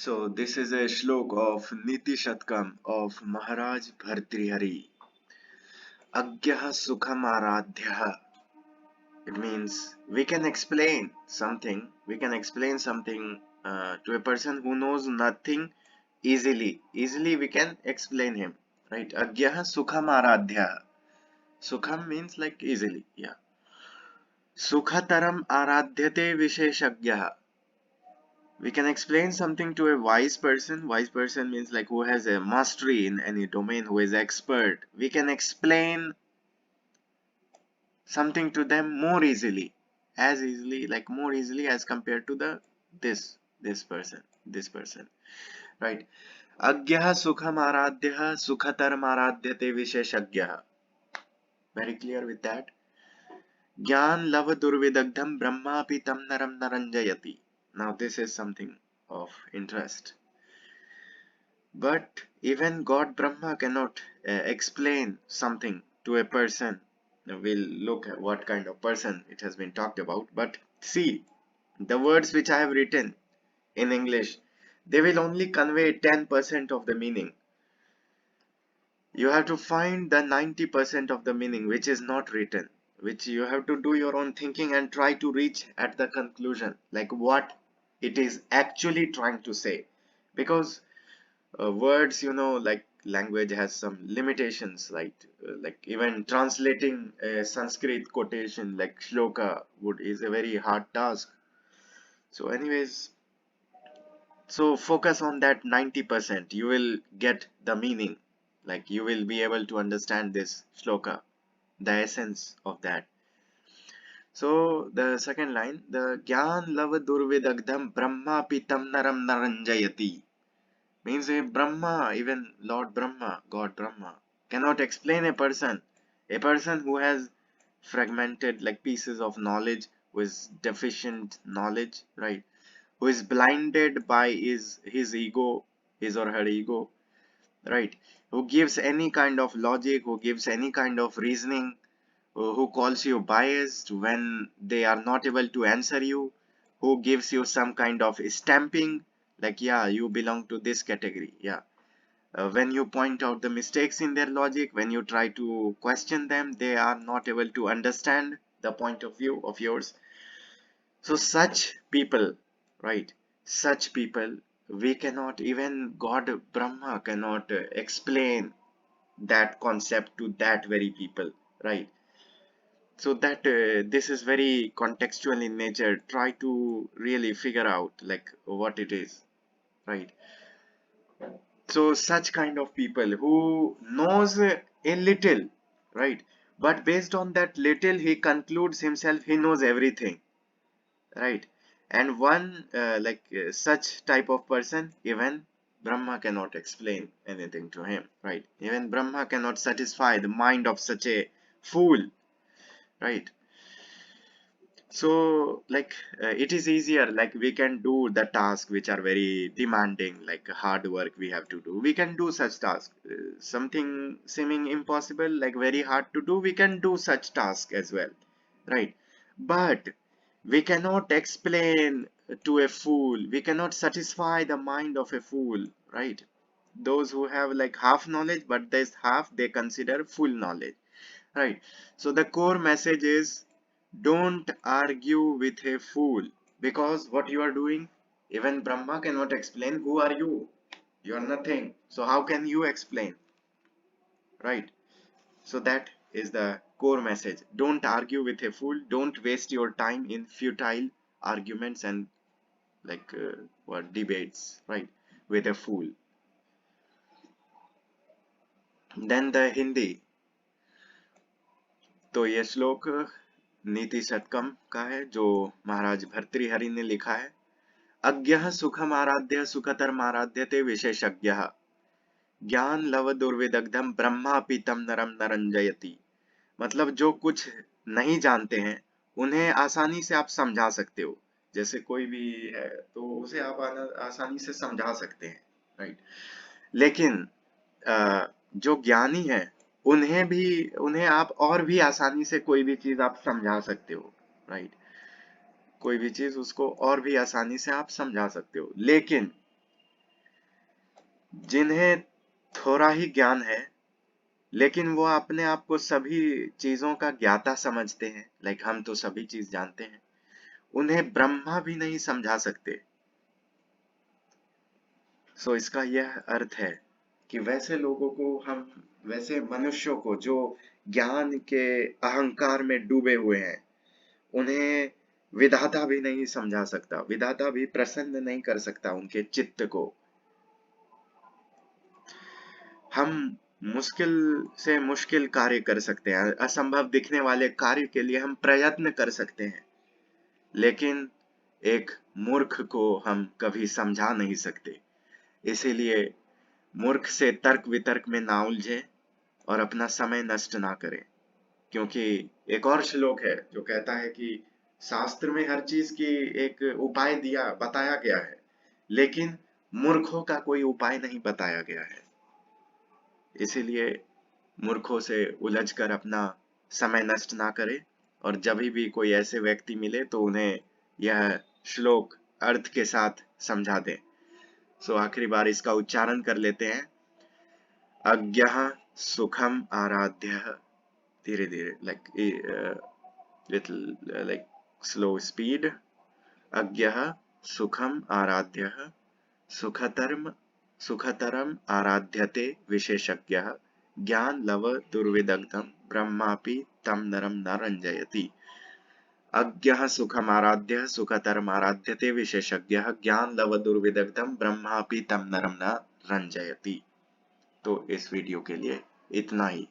So this is a shlok of Nitishatkam of Maharaj Bhartrihari. Agyah sukham aradhyah. It means we can explain something. We can explain something to a person who knows nothing easily. Easily we can explain him, right? Agyah sukham aradhyah. Sukham means like easily, yeah. Sukhataram aradhyate visheshagyah. We can explain something to a wise person. Wise person means like who has a mastery in any domain, who is expert. We can explain something to them more easily, as easily, like more easily as compared to the this person, right? Agyah sukham aradhyah sukhatarm aradhyate visheshagyah. Very clear with that. Gyan lava durvidagdham brahmapi tam naram naranjayati. Now this is something of interest. But even God Brahma cannot explain something to a person. Now we'll look at what kind of person it has been talked about. But see, the words which I have written in English, they will only convey 10% of the meaning. You have to find the 90% of the meaning which is not written, which you have to do your own thinking and try to reach at the conclusion, like what it is actually trying to say. Because words, like language has some limitations, like even translating a Sanskrit quotation like Shloka is a very hard task. So anyways, so focus on that 90%. You will get the meaning, like you will be able to understand this Shloka, the essence of that. So the second line, the Gyan Lava Durvidagdham Brahma Pitam Naram Naranjayati, means a Brahma, even Lord Brahma, God Brahma, cannot explain a person who has fragmented like pieces of knowledge, who is deficient knowledge, right? Who is blinded by his ego, his or her ego, right? Who gives any kind of logic, who gives any kind of reasoning, who calls you biased when they are not able to answer you, who gives you some kind of stamping, like, yeah, you belong to this category, yeah. When you point out the mistakes in their logic, when you try to question them, they are not able to understand the point of view of yours. So such people, right? Such people, we cannot, even God Brahma cannot explain that concept to that very people, right? So that this is very contextual in nature. Try to really figure out like what it is, right? So such kind of people who knows a little, right? But based on that little, he concludes himself he knows everything, right? And one such type of person, even Brahma cannot explain anything to him, right? Even Brahma cannot satisfy the mind of such a fool, right? So like it is easier, like we can do the task which are very demanding, like hard work we have to do, we can do such task. Something seeming impossible, like very hard to do, we can do such task as well, right? But we cannot explain to a fool, we cannot satisfy the mind of a fool, right? Those who have like half knowledge, but this half they consider full knowledge, right? So the core message is, don't argue with a fool, because what you are doing, even Brahma cannot explain. Who are you? You are nothing. So how can you explain, right? So that is the core message. Don't argue with a fool. Don't waste your time in futile arguments and like what debates, right? With a fool. Then the Hindi. तो ये श्लोक नीति शतकम का है जो महाराज भर्तृहरि ने लिखा है। अज्ञः सुखम आराध्य सुखतरम आराध्यते विशेषज्ञः ज्ञान लव दुर्विदग्धम ब्रह्मा पीतम नरम नरंजयति। मतलब जो कुछ नहीं जानते हैं उन्हें आसानी से आप समझा सकते हो। जैसे कोई भी है तो उसे आप आसानी से समझा सकते हैं, राइट? लेकिन जो ज्ञानी है उन्हें आप और भी आसानी से कोई भी चीज आप समझा सकते हो, राइट? कोई भी चीज उसको और भी आसानी से आप समझा सकते हो। लेकिन जिन्हें थोड़ा ही ज्ञान है लेकिन वो अपने आप को सभी चीजों का ज्ञाता समझते हैं, लाइक हम तो सभी चीज जानते हैं, उन्हें ब्रह्मा भी नहीं समझा सकते। सो इसका यह अर्थ है कि वैसे लोगों को हम, वैसे मनुष्यों को जो ज्ञान के अहंकार में डूबे हुए हैं, उन्हें विधाता भी नहीं समझा सकता, विधाता भी प्रसन्न नहीं कर सकता उनके चित्त को। हम मुश्किल से मुश्किल कार्य कर सकते हैं, असंभव दिखने वाले कार्य के लिए हम प्रयत्न कर सकते हैं, लेकिन एक मूर्ख को हम कभी समझा नहीं सकते। इसीलिए मूर्ख से तर्क वितर्क में ना उलझे और अपना समय नष्ट ना करें, क्योंकि एक और श्लोक है जो कहता है कि शास्त्र में हर चीज की एक उपाय दिया बताया गया है, लेकिन मूर्खों का कोई उपाय नहीं बताया गया है। इसीलिए मूर्खों से उलझकर अपना समय नष्ट ना करें, और जब भी कोई ऐसे व्यक्ति मिले तो उन्हें यह श्लोक अर्थ के साथ समझा दें। सो आखिरी बार इसका उच्चारण कर लेते हैं। अज्ञः सुखम आराध्यः, धीरे धीरे, like little, like slow speed. अज्ञः सुखम आराध्यः सुखतरम सुखतरम आराध्यते विशेषज्ञः ज्ञान लव दुर्विदग्धम ब्रह्मापि तम नरम न रंजयति। अज्ञः सुखम आराध्यः सुखतरम आराध्यते विशेषज्ञः ज्ञान लव दुर्विदग्धम ब्रह्मापि तम नरम न रंजयति। तो इस वीडियो के लिए इतना ही।